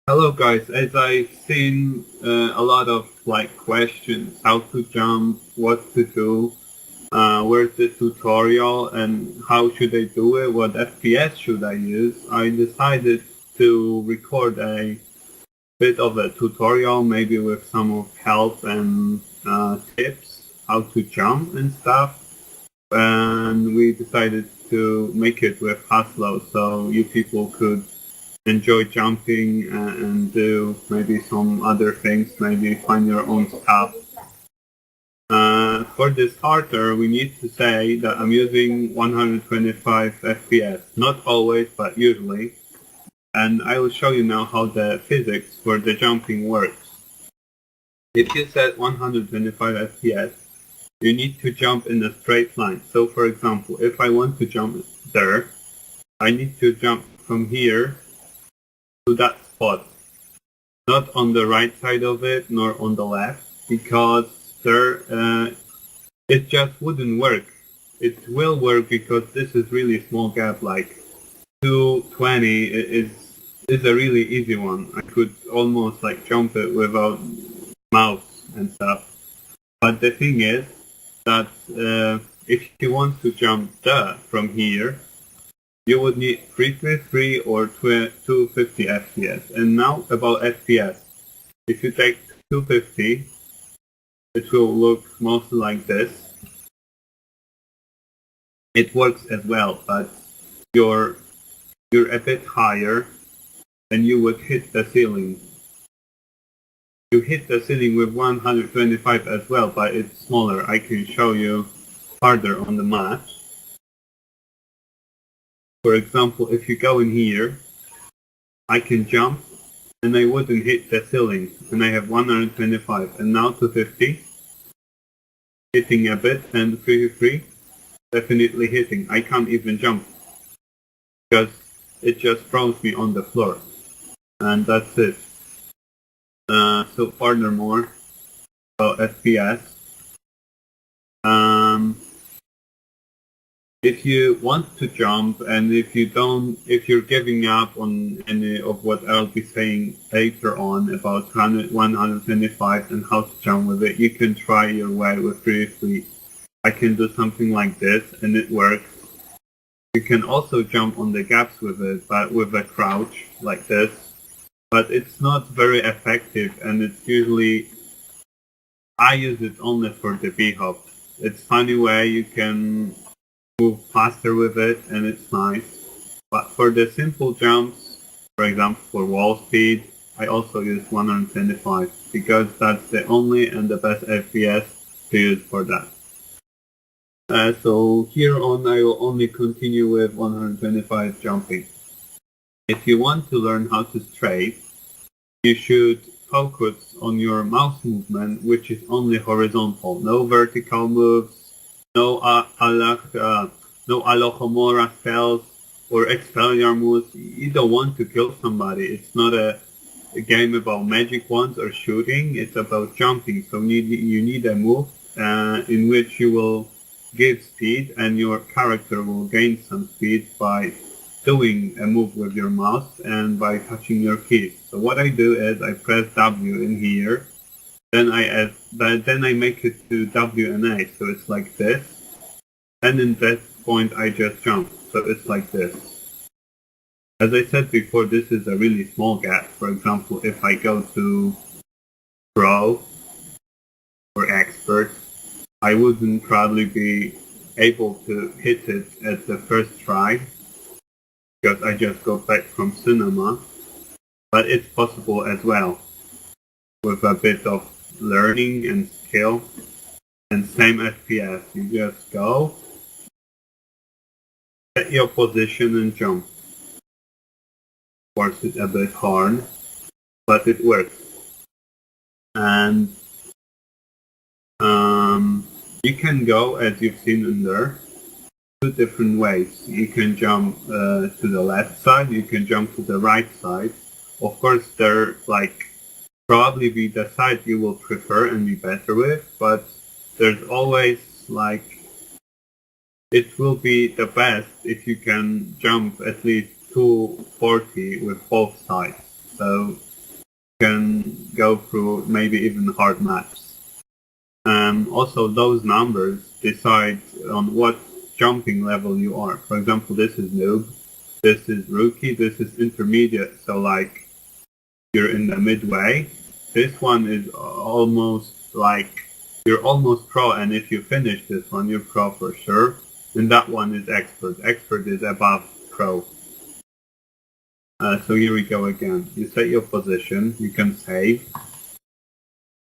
Hello guys, as I've seen a lot of questions, how to jump, what to do, where's the tutorial and how should I do it, what FPS should I use, I decided to record a bit of a tutorial, maybe with some of help and tips, how to jump and stuff. And we decided to make it with Haslow so you people could enjoy jumping and do maybe some other things, maybe find your own stuff. For the starter, we need to say that I'm using 125 FPS, not always, but usually. And I will show you now how the physics for the jumping works. If you set 125 FPS, you need to jump in a straight line. So for example, if I want to jump there, I need to jump from here to that spot, not on the right side of it nor on the left, because there it just wouldn't work. It will work because this is really small gap, like 220 is a really easy one. I could almost jump it without mouse and stuff. But the thing is that if you want to jump from here, you would need 333 or 250 FPS. And now about FPS. If you take 250, it will look mostly like this. It works as well, but you're a bit higher and you would hit the ceiling. You hit the ceiling with 125 as well, but it's smaller. I can show you farther on the map. For example, if you go in here, I can jump and I wouldn't hit the ceiling, and I have 125, and now 250, hitting a bit, and 333, definitely hitting. I can't even jump, because it just throws me on the floor, and that's it. So furthermore, about FPS, if you want to jump and if you're giving up on any of what I'll be saying later on about 125 and how to jump with it, you can try your way with 3 I can do something like this and it works. You can also jump on the gaps with it, but with a crouch like this. But it's not very effective, and it's usually, I use it only for the B-hop. It's funny way you can move faster with it, and it's nice. But for the simple jumps, for example for wall speed, I also use 125 because that's the only and the best FPS to use for that. So here on I will only continue with 125 jumping. If you want to learn how to strafe, you should focus on your mouse movement, which is only horizontal, no vertical moves, no Alohomora spells or Expelliarm moves. You don't want to kill somebody. It's not a game about magic wands or shooting. It's about jumping. So you need a move in which you will give speed, and your character will gain some speed by doing a move with your mouse and by touching your keys. So what I do is I press W in here, then I make it to W and A, so it's like this. And in that point I just jump, so it's like this. As I said before, this is a really small gap. For example, if I go to Pro or Expert, I wouldn't probably be able to hit it at the first try, because I just got back from cinema, but it's possible as well, with a bit of learning and skill, and same FPS. You just go, set your position and jump. Of course it's a bit hard, but it works. And you can go, as you've seen in there, two different ways. You can jump to the left side, you can jump to the right side. Of course, they're probably be the side you will prefer and be better with, but there's always it will be the best if you can jump at least 240 with both sides. So can go through maybe even hard maps. Also, those numbers decide on what jumping level you are. For example, this is noob, this is rookie, this is intermediate, so like you're in the midway. This one is almost like you're almost pro, and if you finish this one, you're pro for sure. And that one is expert. Expert is above pro. So here we go again. You set your position, you can save.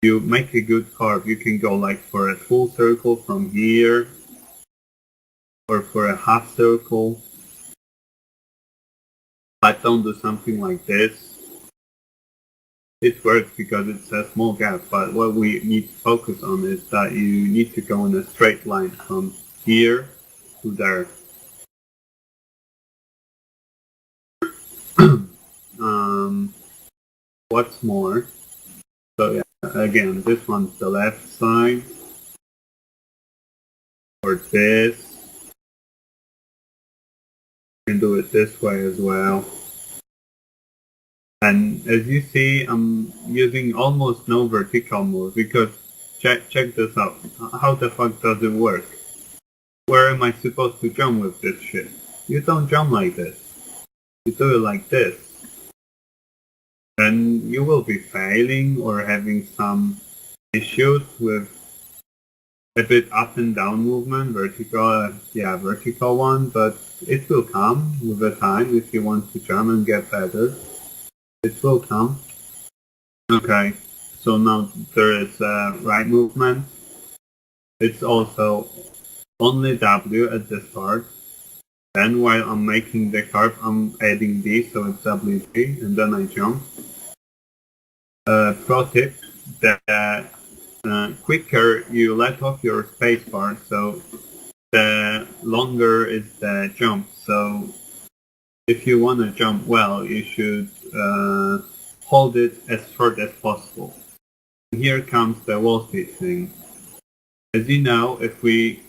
You make a good curve. You can go like for a full circle from here, or for a half circle. But don't do something like this. It works because it's a small gap, but what we need to focus on is that you need to go in a straight line from here to there. What's more, so yeah, again, this one's the left side, or this. You can do it this way as well. And as you see, I'm using almost no vertical move because check this out. How the fuck does it work? Where am I supposed to jump with this shit? You don't jump like this. You do it like this. And you will be failing or having some issues with a bit up and down movement, vertical one, but it will come with the time if you want to jump and get better. It will come. Okay, so now there is right movement. It's also only W at the start. Then while I'm making the curve, I'm adding D, so it's WD, and then I jump. Pro tip, the quicker you let off your spacebar, so the longer is the jump. So if you want to jump well, you should hold it as short as possible. Here comes the wall speed thing. As you know, if we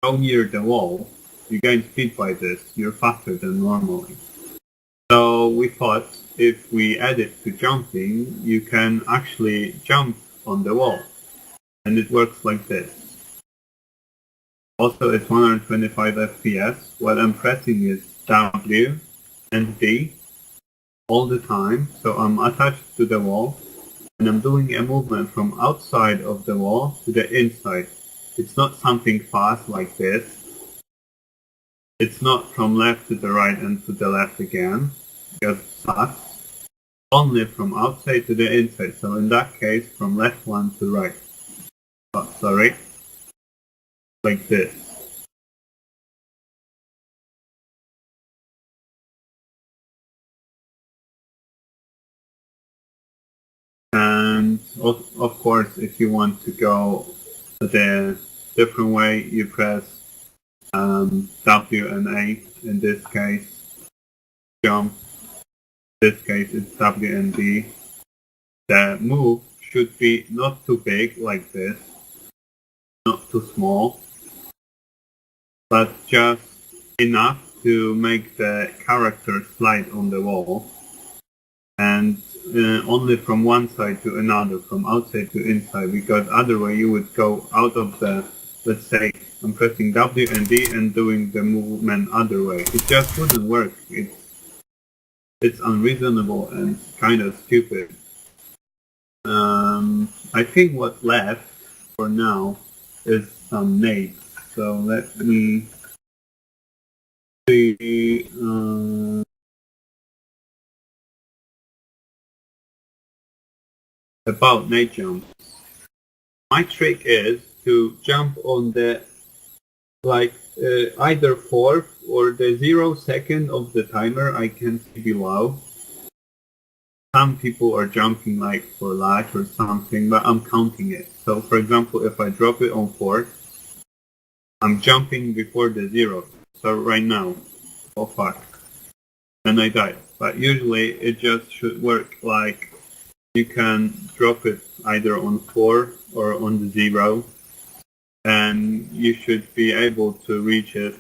go near the wall, you gain speed by this, you're faster than normally. So we thought if we add it to jumping, you can actually jump on the wall. And it works like this. Also, it's 125 FPS. What I'm pressing is W and D all the time. So I'm attached to the wall and I'm doing a movement from outside of the wall to the inside. It's not something fast like this. It's not from left to the right and to the left again, because it sucks. Only from outside to the inside, so in that case from left one to right. Oh, sorry. Like this. And of course, if you want to go the different way, you press W and A. In this case, jump. In this case, it's W and D. The move should be not too big like this, not too small, but just enough to make the character slide on the wall. And only from one side to another, from outside to inside, because otherwise you would go out of the, let's say, I'm pressing W and D and doing the movement other way. It just wouldn't work. It's unreasonable and kind of stupid. I think what's left for now is some nades. So let me see. About nade jumps. My trick is to jump on the either fourth or the 0 second of the timer I can see below. Some people are jumping like for lag or something, but I'm counting it. So for example, if I drop it on 4, I'm jumping before the 0. So right now, oh fuck, then I die. But usually it just should work like you can drop it either on 4 or on the 0, and you should be able to reach it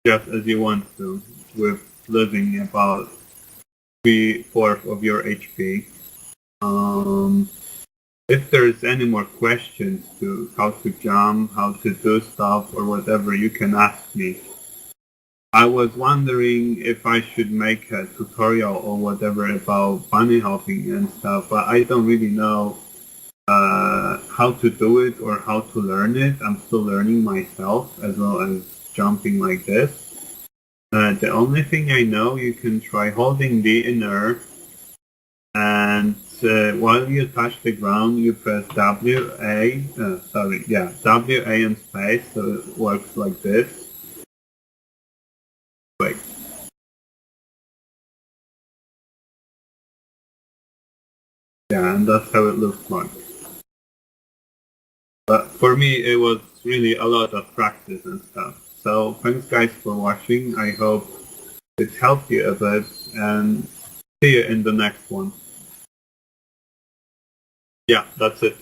just as you want to, with losing about 3/4 of your HP. If there's any more questions to how to jump, how to do stuff, or whatever, you can ask me. I was wondering if I should make a tutorial or whatever about bunny hopping and stuff, but I don't really know how to do it or how to learn it. I'm still learning myself as well as jumping like this. The only thing I know, you can try holding D in air, and while you touch the ground, you press W, A and space, so it works like this. Wait. Yeah, and that's how it looks like. But for me, it was really a lot of practice and stuff. So thanks guys for watching. I hope it helped you a bit, and see you in the next one. Yeah, that's it.